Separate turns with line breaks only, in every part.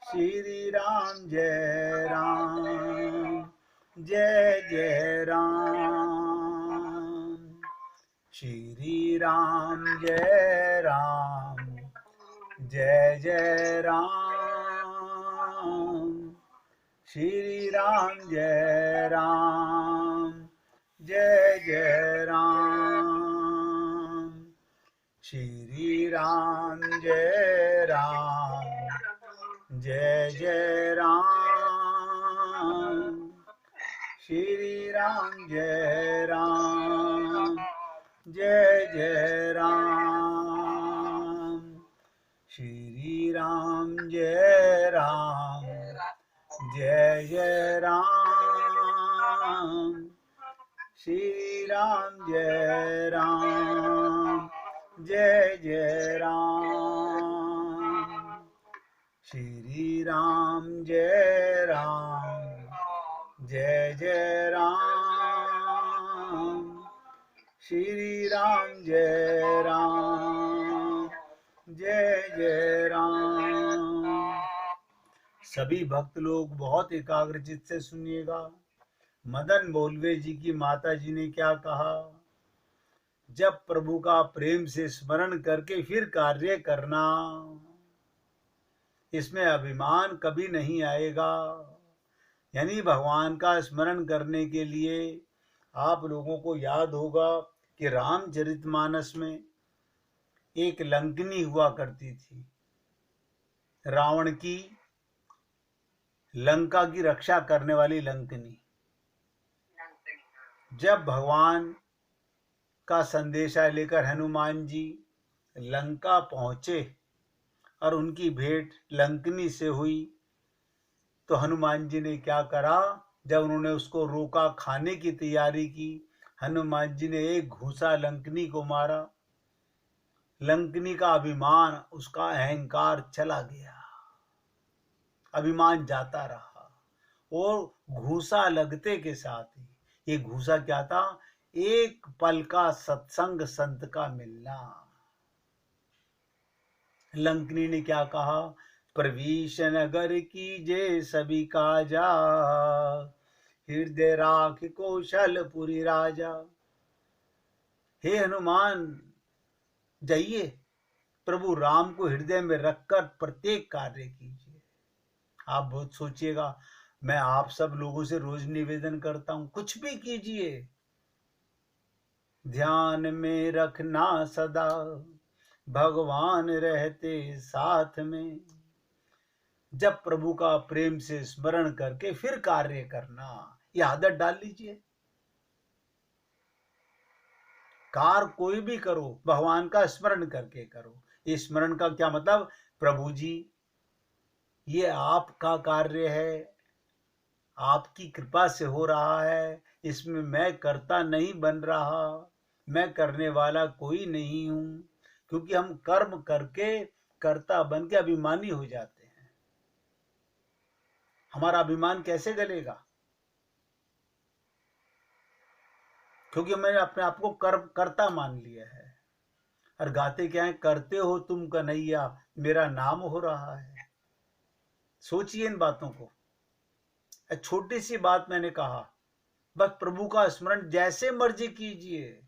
श्री राम जय राम, जय जय राम। श्री राम जय राम, जय जय राम। श्री राम जय राम, जय जय राम। श्री राम जय राम, जय जय राम। श्री राम जय राम, जय जय राम। श्री राम जय राम, जय जय राम। श्री राम जय राम, जय जय राम। श्री राम जय राम, जय जय राम। श्री राम जय राम, जय जय राम। सभी भक्त लोग बहुत एकाग्रचित से सुनिएगा। मदन बोलवे जी की माता जी ने क्या कहा? जब प्रभु का प्रेम से स्मरण करके फिर कार्य करना, इसमें अभिमान कभी नहीं आएगा। यानी भगवान का स्मरण करने के लिए आप लोगों को याद होगा कि रामचरितमानस में एक लंकिनी हुआ करती थी। रावण की लंका की रक्षा करने वाली लंकिनी। जब भगवान का संदेशा लेकर हनुमान जी लंका पहुंचे और उनकी भेंट लंकिनी से हुई, तो हनुमान जी ने क्या करा? जब उन्होंने उसको रोका, खाने की तैयारी की, हनुमान जी ने एक घूंसा लंकिनी को मारा। लंकिनी का अभिमान, उसका अहंकार चला गया, अभिमान जाता रहा। और घूंसा लगते के साथ ही, ये घूंसा क्या था? एक पल का सत्संग, संत का मिलना। लंकिनी ने क्या कहा? प्रवीश नगर कीजे सभी काजा, हृदय राख कौशलपुरी राजा। हे हनुमान, जाइए प्रभु राम को हृदय में रखकर प्रत्येक कार्य कीजिए। आप बहुत सोचिएगा, मैं आप सब लोगों से रोज निवेदन करता हूं, कुछ भी कीजिए, ध्यान में रखना सदा भगवान रहते साथ में। जब प्रभु का प्रेम से स्मरण करके फिर कार्य करना, यह आदत डाल लीजिए। कार्य कोई भी करो, भगवान का स्मरण करके करो। इस स्मरण का क्या मतलब? प्रभु जी, ये आपका कार्य है, आपकी कृपा से हो रहा है, इसमें मैं कर्ता नहीं बन रहा, मैं करने वाला कोई नहीं हूं। क्योंकि हम कर्म करके कर्ता बन के अभिमानी हो जाते हैं। हमारा अभिमान कैसे गलेगा? क्योंकि मैंने अपने आप को कर्ता मान लिया है। और गाते क्या है? करते हो तुम कन्हैया, मेरा नाम हो रहा है। सोचिए इन बातों को। एक छोटी सी बात मैंने कहा, बस प्रभु का स्मरण जैसे मर्जी कीजिए।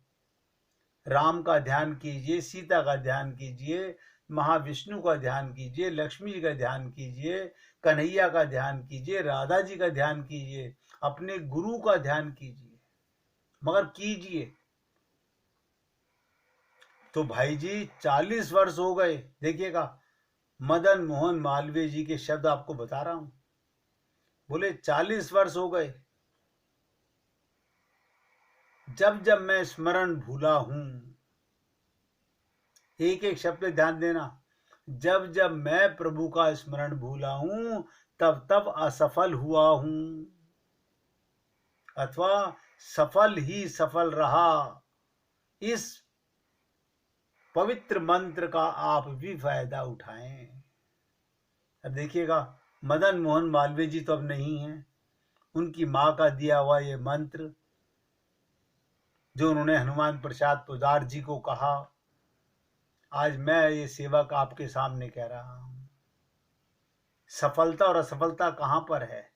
राम का ध्यान कीजिए, सीता का ध्यान कीजिए, महाविष्णु का ध्यान कीजिए, लक्ष्मी जी का ध्यान कीजिए, कन्हैया का ध्यान कीजिए, राधा जी का ध्यान कीजिए, अपने गुरु का ध्यान कीजिए, मगर कीजिए। तो भाई जी 40 वर्ष हो गए। देखिएगा, मदन मोहन मालवीय जी के शब्द आपको बता रहा हूं। बोले 40 वर्ष हो गए, जब जब मैं स्मरण भूला हूं। एक एक शब्द ध्यान देना। जब जब मैं प्रभु का स्मरण भूला हूं, तब तब असफल हुआ हूं, अथवा सफल ही सफल रहा। इस पवित्र मंत्र का आप भी फायदा उठाएं। अब देखिएगा, मदन मोहन मालवीय जी तो अब नहीं हैं। उनकी मां का दिया हुआ ये मंत्र, जो उन्होंने हनुमान प्रसाद पोद्दार जी को कहा, आज मैं ये सेवक आपके सामने कह रहा हूं। सफलता और असफलता कहाँ पर है?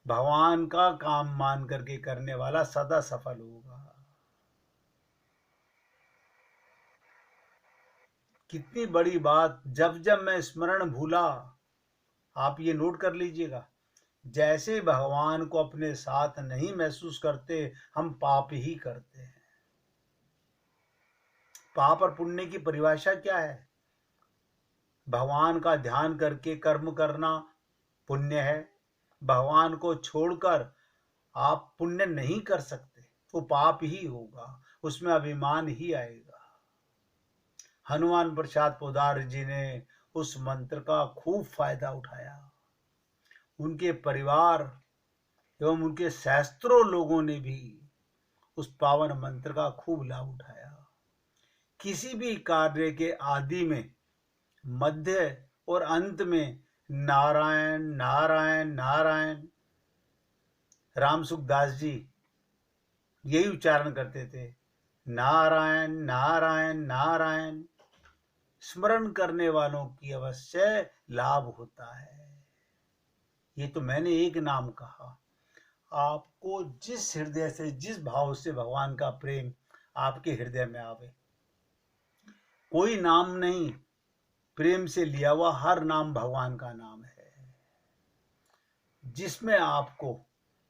भगवान का काम मान करके करने वाला सदा सफल होगा। कितनी बड़ी बात, जब जब मैं स्मरण भूला, आप ये नोट कर लीजिएगा, जैसे भगवान को अपने साथ नहीं महसूस करते, हम पाप ही करते हैं। पाप और पुण्य की परिभाषा क्या है? भगवान का ध्यान करके कर्म करना पुण्य है। भगवान को छोड़कर आप पुण्य नहीं कर सकते, वो पाप ही होगा, उसमें अभिमान ही आएगा। हनुमान प्रसाद पोदार जी ने उस मंत्र का खूब फायदा उठाया। उनके परिवार एवं उनके सहस्त्रों लोगों ने भी उस पावन मंत्र का खूब लाभ उठाया। किसी भी कार्य के आदि में, मध्य और अंत में नारायण नारायण नारायण, राम सुखदास जी यही उच्चारण करते थे, नारायण नारायण नारायण। स्मरण करने वालों की अवश्य लाभ होता है। ये तो मैंने एक नाम कहा। आपको जिस हृदय से, जिस भाव से भगवान का प्रेम आपके हृदय में आवे, कोई नाम नहीं, प्रेम से लिया हुआ हर नाम भगवान का नाम है। जिसमें आपको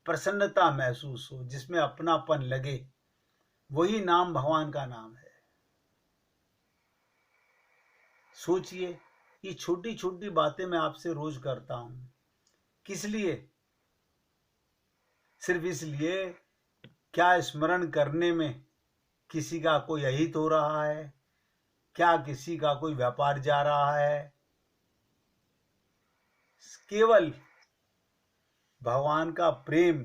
प्रसन्नता महसूस हो, जिसमें अपनापन लगे, वही नाम भगवान का नाम है। सोचिए, ये छोटी छोटी बातें मैं आपसे रोज करता हूं, किस लिए? सिर्फ इसलिए, क्या स्मरण करने में किसी का कोई अहित हो रहा है? क्या किसी का कोई व्यापार जा रहा है? केवल भगवान का प्रेम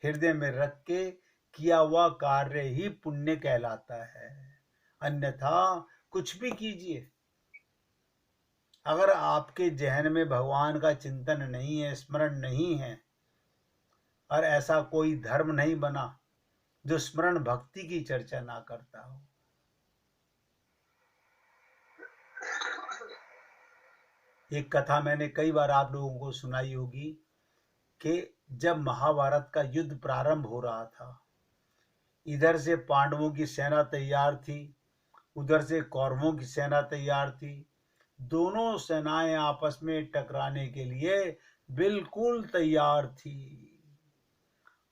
हृदय में रख के किया हुआ कार्य ही पुण्य कहलाता है। अन्यथा कुछ भी कीजिए, अगर आपके जहन में भगवान का चिंतन नहीं है, स्मरण नहीं है, और ऐसा कोई धर्म नहीं बना जो स्मरण भक्ति की चर्चा ना करता हो। एक कथा मैंने कई बार आप लोगों को सुनाई होगी कि जब महाभारत का युद्ध प्रारंभ हो रहा था, इधर से पांडवों की सेना तैयार थी, उधर से कौरवों की सेना तैयार थी। दोनों सेनाएं आपस में टकराने के लिए बिल्कुल तैयार थी।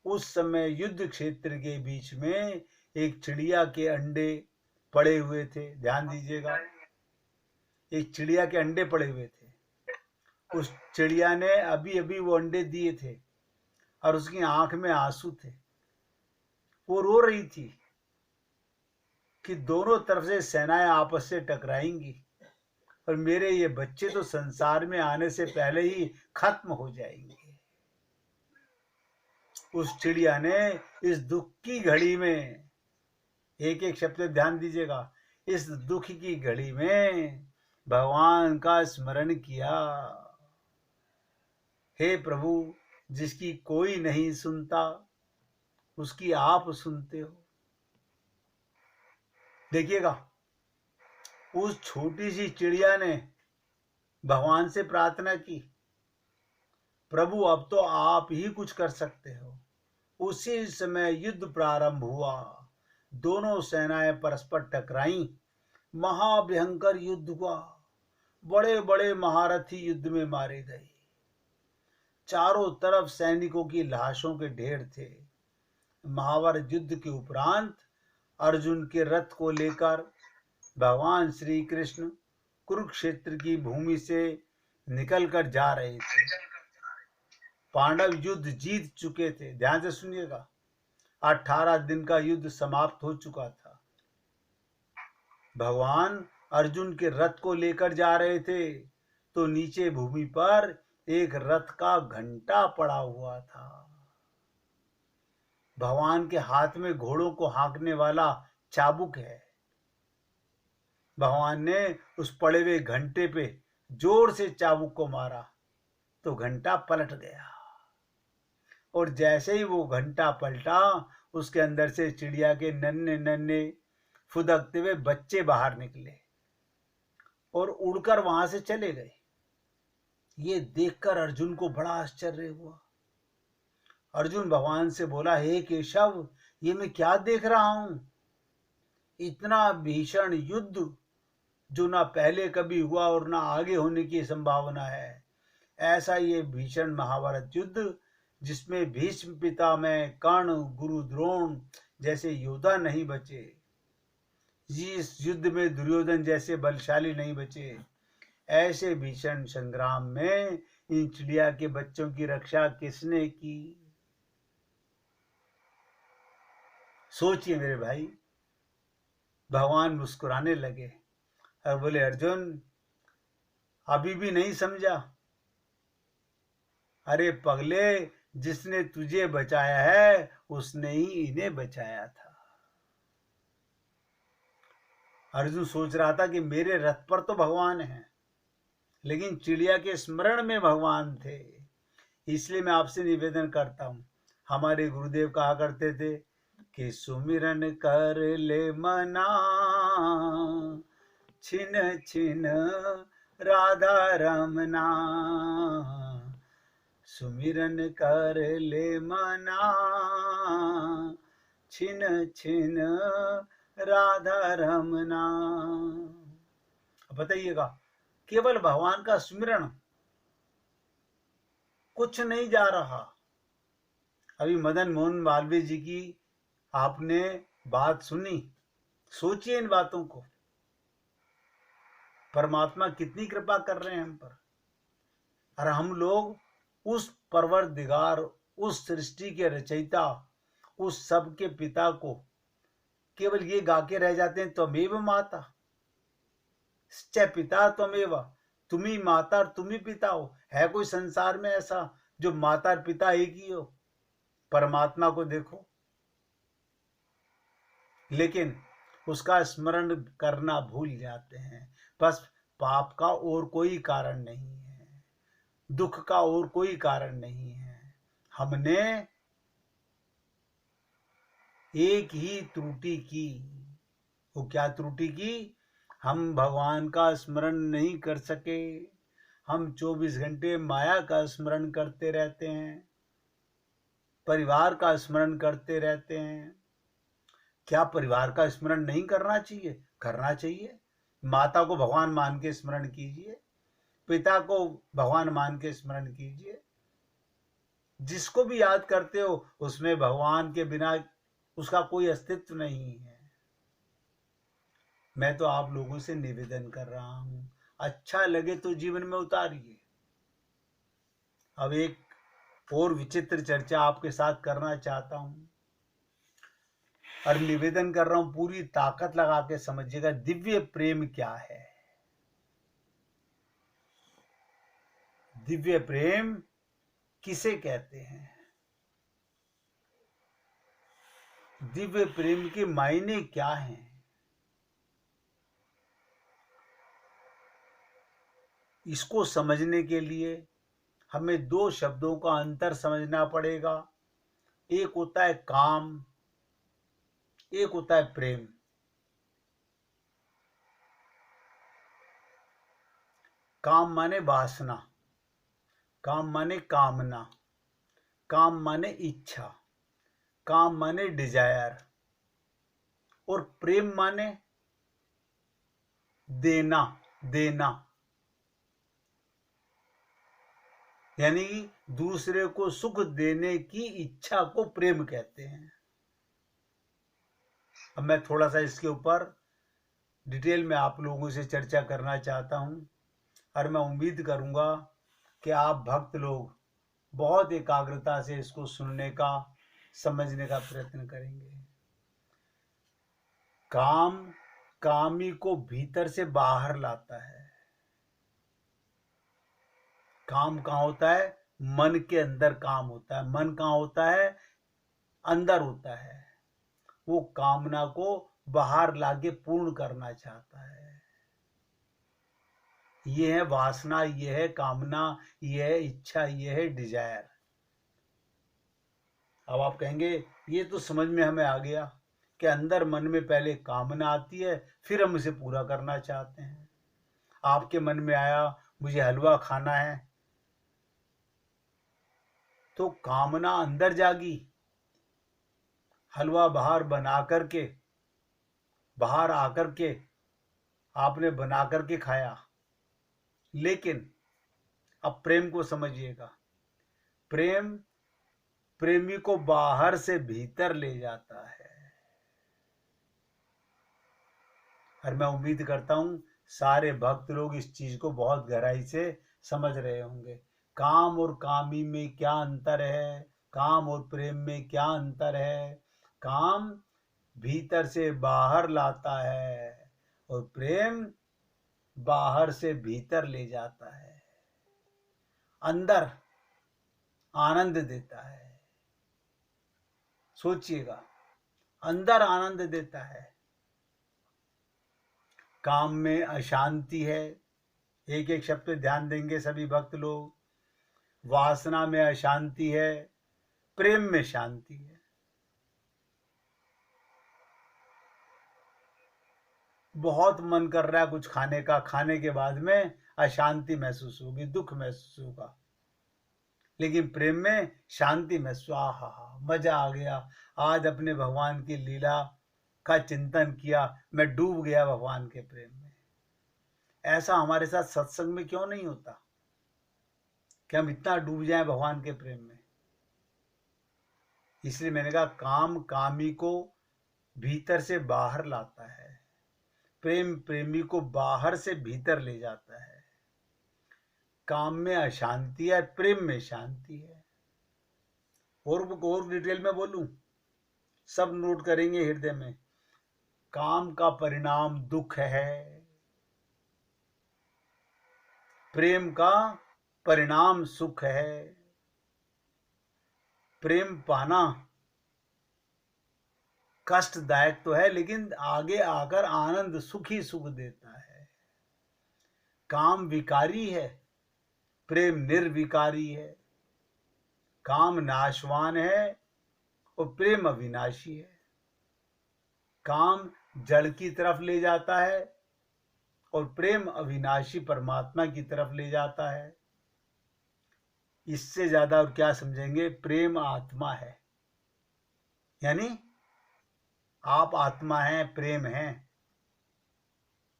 उस समय युद्ध क्षेत्र के बीच में एक चिड़िया के अंडे पड़े हुए थे। ध्यान दीजिएगा, एक चिड़िया के अंडे पड़े हुए थे। उस चिड़िया ने अभी अभी वो अंडे दिए थे और उसकी आंख में आंसू थे। वो रो रही थी कि दोनों तरफ से सेनाएं आपस से टकराएंगी और मेरे ये बच्चे तो संसार में आने से पहले ही खत्म हो जाएंगे। उस चिड़िया ने इस दुख की घड़ी में, एक एक शब्द ध्यान दीजिएगा, इस दुख की घड़ी में भगवान का स्मरण किया। हे प्रभु, जिसकी कोई नहीं सुनता उसकी आप सुनते हो। देखिएगा, उस छोटी सी चिड़िया ने भगवान से प्रार्थना की, प्रभु अब तो आप ही कुछ कर सकते हो। उसी समय युद्ध प्रारंभ हुआ, दोनों सेनाएं परस्पर टकराई, महाभयंकर युद्ध हुआ, बड़े बड़े महारथी युद्ध में मारे गए। चारों तरफ सैनिकों की लाशों के ढेर थे। महाभारत युद्ध के उपरांत अर्जुन के रथ को लेकर भगवान श्री कृष्ण कुरुक्षेत्र की भूमि से निकलकर जा रहे थे। पांडव युद्ध जीत चुके थे। ध्यान से सुनिएगा, 18 दिन का युद्ध समाप्त हो चुका था। भगवान अर्जुन के रथ को लेकर जा रहे थे तो नीचे भूमि पर एक रथ का घंटा पड़ा हुआ था। भगवान के हाथ में घोड़ों को हाँकने वाला चाबुक है। भगवान ने उस पड़े हुए घंटे पे जोर से चाबुक को मारा तो घंटा पलट गया, और जैसे ही वो घंटा पलटा, उसके अंदर से चिड़िया के नन्हे नन्हे फुदकते हुए बच्चे बाहर निकले और उड़कर वहां से चले गए। ये देखकर अर्जुन को बड़ा आश्चर्य हुआ। अर्जुन भगवान से बोला, हे केशव, ये मैं क्या देख रहा हूं? इतना भीषण युद्ध जो ना पहले कभी हुआ और ना आगे होने की संभावना है। ऐसा ये भीषण महाभारत युद्ध जिसमें भीष्म पितामह, कर्ण, गुरु द्रोण जैसे योद्धा नहीं बचे, इस युद्ध में दुर्योधन जैसे बलशाली नहीं बचे। ऐसे भीषण संग्राम में इन चिड़िया के बच्चों की रक्षा किसने की? सोचिए मेरे भाई। भगवान मुस्कुराने लगे और बोले, अर्जुन अभी भी नहीं समझा? अरे पगले, जिसने तुझे बचाया है उसने ही इन्हें बचाया था। अर्जुन सोच रहा था कि मेरे रथ पर तो भगवान है, लेकिन चिड़िया के स्मरण में भगवान थे। इसलिए मैं आपसे निवेदन करता हूं, हमारे गुरुदेव कहा करते थे कि सुमिरन कर ले मना, छिन छिन राधा रमना। सुमिरन कर ले मना, छिन छिन राधा रमना। बताइएगा, केवल भगवान का स्मरण, कुछ नहीं जा रहा। अभी मदन मोहन मालवीय जी की आपने बात सुनी, सोचिए इन बातों को। परमात्मा कितनी कृपा कर रहे हैं हम पर, और हम लोग उस परवरदिगार, उस सृष्टि के रचयिता, उस सब के पिता को केवल ये गा के रह जाते हैं, त्वमेव माता च पिता त्वमेव, तुम ही माता और तुम ही पिता हो। है कोई संसार में ऐसा जो माता और पिता एक ही हो? परमात्मा को देखो। लेकिन उसका स्मरण करना भूल जाते हैं। बस पाप का और कोई कारण नहीं है, दुख का और कोई कारण नहीं है। हमने एक ही त्रुटि की। वो क्या त्रुटि की? हम भगवान का स्मरण नहीं कर सके। हम 24 घंटे माया का स्मरण करते रहते हैं, परिवार का स्मरण करते रहते हैं। क्या परिवार का स्मरण नहीं करना चाहिए? करना चाहिए। माता को भगवान मान के स्मरण कीजिए, पिता को भगवान मान के स्मरण कीजिए। जिसको भी याद करते हो उसमें भगवान के बिना उसका कोई अस्तित्व नहीं है। मैं तो आप लोगों से निवेदन कर रहा हूं, अच्छा लगे तो जीवन में उतारिए। अब एक और विचित्र चर्चा आपके साथ करना चाहता हूं और निवेदन कर रहा हूं, पूरी ताकत लगा के समझिएगा। दिव्य प्रेम क्या है? दिव्य प्रेम किसे कहते हैं? दिव्य प्रेम के मायने क्या हैं? इसको समझने के लिए हमें दो शब्दों का अंतर समझना पड़ेगा। एक होता है काम, एक होता है प्रेम। काम माने वासना, काम माने कामना, काम माने इच्छा, काम माने डिजायर, और प्रेम माने देना, देना। यानी दूसरे को सुख देने की इच्छा को प्रेम कहते हैं। अब मैं थोड़ा सा इसके ऊपर डिटेल में आप लोगों से चर्चा करना चाहता हूं, और मैं उम्मीद करूंगा कि आप भक्त लोग बहुत एकाग्रता से इसको सुनने का, समझने का प्रयत्न करेंगे। काम कामी को भीतर से बाहर लाता है। काम कहाँ होता है? मन के अंदर काम होता है। मन कहाँ होता है? अंदर होता है। वो कामना को बाहर लाके पूर्ण करना चाहता है। ये है वासना, ये है कामना, ये है इच्छा, ये है डिजायर। अब आप कहेंगे ये तो समझ में हमें आ गया कि अंदर मन में पहले कामना आती है, फिर हम इसे पूरा करना चाहते हैं। आपके मन में आया मुझे हलवा खाना है, तो कामना अंदर जागी, हलवा बाहर आकर के आपने बना करके खाया। लेकिन अब प्रेम को समझिएगा, प्रेम प्रेमी को बाहर से भीतर ले जाता है। और मैं उम्मीद करता हूं सारे भक्त लोग इस चीज को बहुत गहराई से समझ रहे होंगे। काम और कामी में क्या अंतर है, काम और प्रेम में क्या अंतर है। काम भीतर से बाहर लाता है और प्रेम बाहर से भीतर ले जाता है, अंदर आनंद देता है। सोचिएगा, अंदर आनंद देता है। काम में अशांति है, एक एक शब्द पे ध्यान देंगे सभी भक्त लोग। वासना में अशांति है, प्रेम में शांति है। बहुत मन कर रहा है कुछ खाने का, खाने के बाद में अशांति महसूस होगी, दुख महसूस होगा। लेकिन प्रेम में शांति महसूस, आहा मजा आ गया, आज अपने भगवान की लीला का चिंतन किया, मैं डूब गया भगवान के प्रेम में। ऐसा हमारे साथ सत्संग में क्यों नहीं होता कि हम इतना डूब जाएं भगवान के प्रेम में। इसलिए मैंने कहा काम कामी को भीतर से बाहर लाता है, प्रेम प्रेमी को बाहर से भीतर ले जाता है। काम में अशांति है, प्रेम में शांति है। और डिटेल में बोलूं, सब नोट करेंगे हृदय में। काम का परिणाम दुख है, प्रेम का परिणाम सुख है। प्रेम पाना कष्टदायक तो है, लेकिन आगे आकर आनंद सुख ही सुख देता है। काम विकारी है, प्रेम निर्विकारी है। काम नाशवान है और प्रेम अविनाशी है। काम जड़ की तरफ ले जाता है और प्रेम अविनाशी परमात्मा की तरफ ले जाता है। इससे ज्यादा और क्या समझेंगे। प्रेम आत्मा है, यानी आप आत्मा हैं, प्रेम हैं।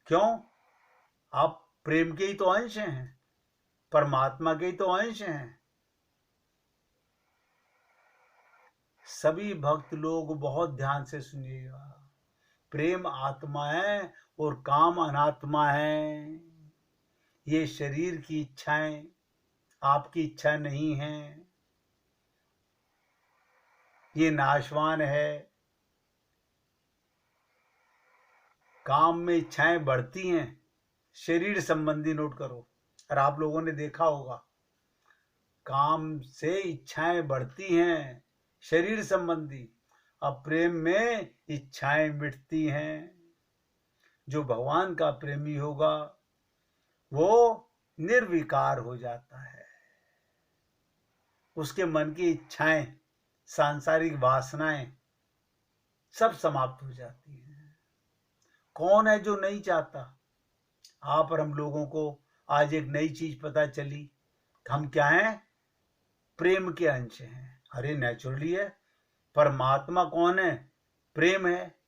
क्यों? आप प्रेम के ही तो अंश हैं, परमात्मा के ही तो अंश हैं। सभी भक्त लोग बहुत ध्यान से सुनिएगा। प्रेम आत्मा है और काम अनात्मा है। ये शरीर की इच्छाएं आपकी इच्छा नहीं है, ये नाशवान है। काम में इच्छाएं बढ़ती हैं, शरीर संबंधी, नोट करो। और आप लोगों ने देखा होगा, काम से इच्छाएं बढ़ती हैं शरीर संबंधी, अब प्रेम में इच्छाएं मिटती हैं। जो भगवान का प्रेमी होगा वो निर्विकार हो जाता है। उसके मन की इच्छाएं, सांसारिक वासनाएं सब समाप्त हो जाती हैं। कौन है जो नहीं चाहता? आप और हम लोगों को आज एक नई चीज पता चली, हम क्या हैं? प्रेम के अंश हैं। अरे नेचुरली है, परमात्मा कौन है? प्रेम है,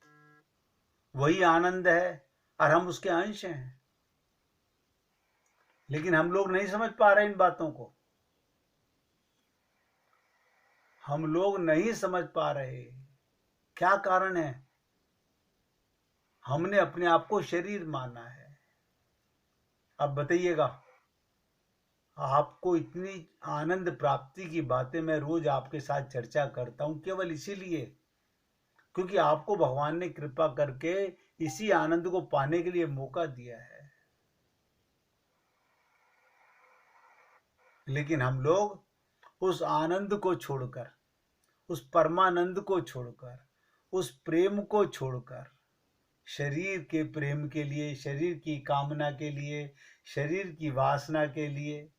वही आनंद है और हम उसके अंश हैं। लेकिन हम लोग नहीं समझ पा रहे इन बातों को, हम लोग नहीं समझ पा रहे। क्या कारण है? हमने अपने आप को शरीर माना है। अब बताइएगा, आपको इतनी आनंद प्राप्ति की बातें मैं रोज आपके साथ चर्चा करता हूं केवल इसीलिए क्योंकि आपको भगवान ने कृपा करके इसी आनंद को पाने के लिए मौका दिया है। लेकिन हम लोग उस आनंद को छोड़कर, उस परमानंद को छोड़कर, उस प्रेम को छोड़कर शरीर के प्रेम के लिए, शरीर की कामना के लिए, शरीर की वासना के लिए,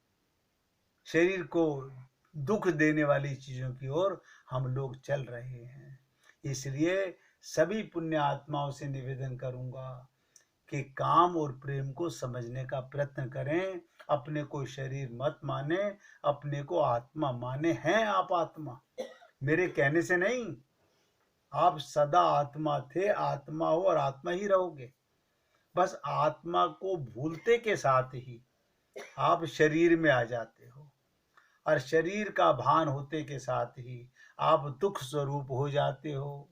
शरीर को दुख देने वाली चीजों की ओर हम लोग चल रहे हैं। इसलिए सभी पुण्य आत्माओं से निवेदन करूंगा, कि काम और प्रेम को समझने का प्रयत्न करें। अपने को शरीर मत माने, अपने को आत्मा माने। हैं आप आत्मा, मेरे कहने से नहीं। आप सदा आत्मा थे, आत्मा हो और आत्मा ही रहोगे। बस आत्मा को भूलते के साथ ही आप शरीर में आ जाते हो, और शरीर का भान होते के साथ ही आप दुख स्वरूप हो जाते हो,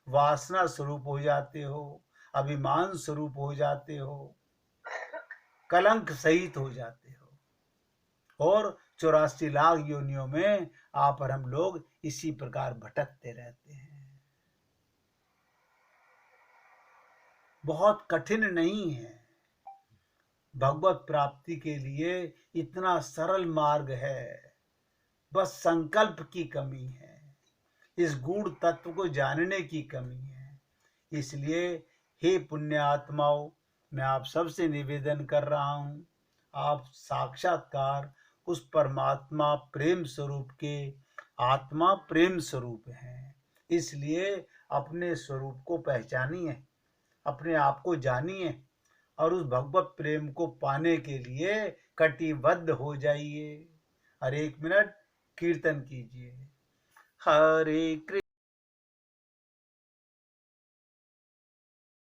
वासना स्वरूप हो जाते हो, अभिमान स्वरूप हो जाते हो, कलंक सहित हो जाते हो, और 84 लाख योनियों में आप और हम लोग इसी प्रकार भटकते रहते हैं। बहुत कठिन नहीं है, भगवत प्राप्ति के लिए इतना सरल मार्ग है। बस संकल्प की कमी है, इस गूढ़ तत्व को जानने की कमी है। इसलिए हे पुण्य आत्माओं, मैं आप सबसे निवेदन कर रहा हूँ, आप साक्षात्कार उस परमात्मा प्रेम स्वरूप के आत्मा प्रेम स्वरूप हैं। इसलिए अपने स्वरूप को पहचानिए, अपने आप को जानिए, और उस भगवत प्रेम को पाने के लिए कटिबद्ध हो जाइए। हर एक मिनट कीर्तन कीजिए। हरे कृष्ण।